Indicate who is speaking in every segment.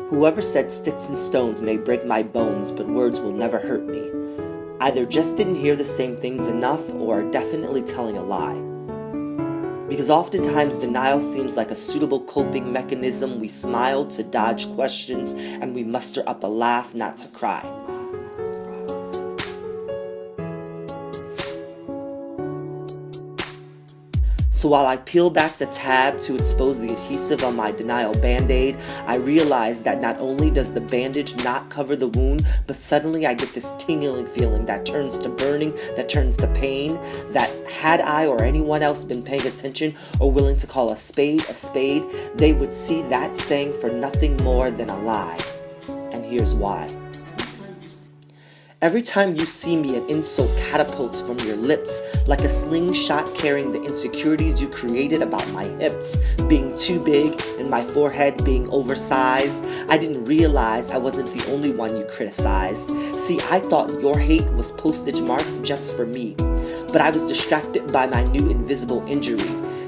Speaker 1: Whoever said sticks and stones may break my bones, but words will never hurt me, either just didn't hear the same things enough or are definitely telling a lie. Because oftentimes denial seems like a suitable coping mechanism. We smile to dodge questions and we muster up a laugh not to cry. So while I peel back the tab to expose the adhesive on my denial band-aid, I realize that not only does the bandage not cover the wound, but suddenly I get this tingling feeling that turns to burning, that turns to pain, that had I or anyone else been paying attention or willing to call a spade, they would see that saying for nothing more than a lie. And here's why. Every time you see me, an insult catapults from your lips like a slingshot carrying the insecurities you created about my hips being too big and my forehead being oversized. I didn't realize I wasn't the only one you criticized. See, I thought your hate was postage marked just for me, but I was distracted by my new invisible injury.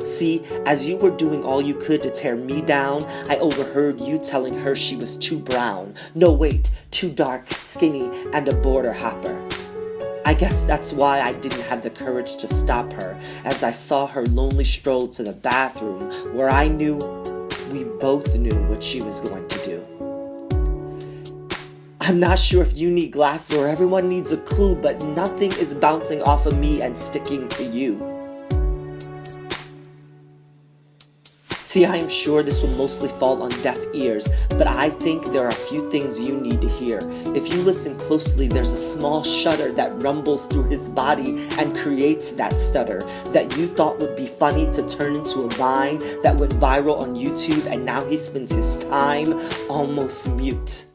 Speaker 1: See, as you were doing all you could to tear me down, I overheard you telling her she was too brown. No, wait, too dark, skinny, and a border hopper. I guess that's why I didn't have the courage to stop her as I saw her lonely stroll to the bathroom where I knew, we both knew what she was going to do. I'm not sure if you need glasses or everyone needs a clue, but nothing is bouncing off of me and sticking to you. See, I am sure this will mostly fall on deaf ears, but I think there are a few things you need to hear. If you listen closely, there's a small shudder that rumbles through his body and creates that stutter that you thought would be funny to turn into a vine that went viral on YouTube, and now he spends his time almost mute.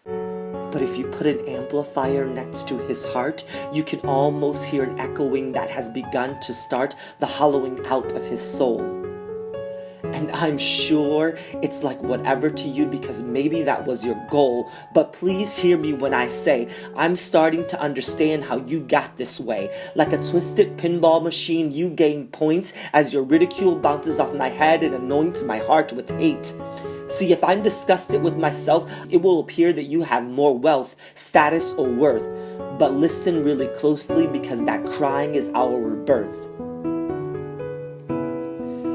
Speaker 1: But if you put an amplifier next to his heart, you can almost hear an echoing that has begun to start the hollowing out of his soul. And I'm sure it's like whatever to you because maybe that was your goal, but please hear me when I say I'm starting to understand how you got this way. Like a twisted pinball machine, you gain points as your ridicule bounces off my head and anoints my heart with hate. See, if I'm disgusted with myself, it will appear that you have more wealth, status, or worth. But listen really closely because that crying is our rebirth.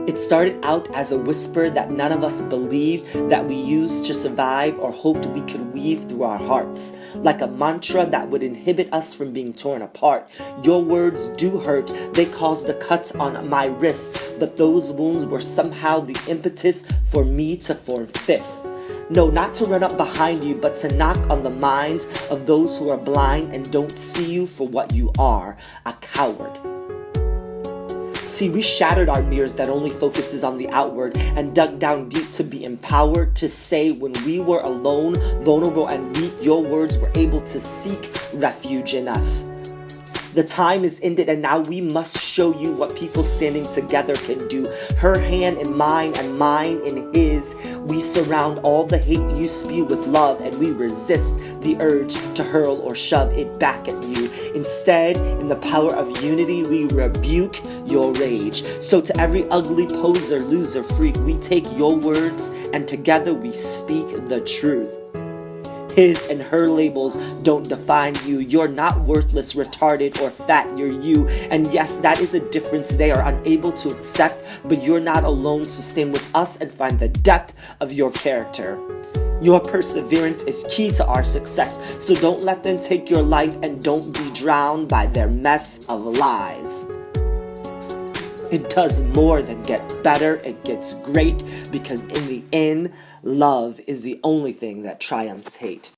Speaker 1: It started out as a whisper that none of us believed, that we used to survive or hoped we could weave through our hearts, like a mantra that would inhibit us from being torn apart. Your words do hurt, they caused the cuts on my wrist, but those wounds were somehow the impetus for me to form fists. No, not to run up behind you, but to knock on the minds of those who are blind and don't see you for what you are, a coward. See, we shattered our mirrors that only focuses on the outward and dug down deep to be empowered to say when we were alone, vulnerable and weak, your words were able to seek refuge in us. The time is ended and now we must show you what people standing together can do. Her hand in mine and mine in his. We surround all the hate you spew with love and we resist the urge to hurl or shove it back at you. Instead, in the power of unity, we rebuke your rage. So to every ugly poser, loser, freak, we take your words and together we speak the truth. His and her labels don't define you. You're not worthless, retarded, or fat. You're you. And yes, that is a difference they are unable to accept, but you're not alone, so stand with us and find the depth of your character. Your perseverance is key to our success, so don't let them take your life and don't be drowned by their mess of lies. It does more than get better, it gets great, because in the end, love is the only thing that triumphs hate.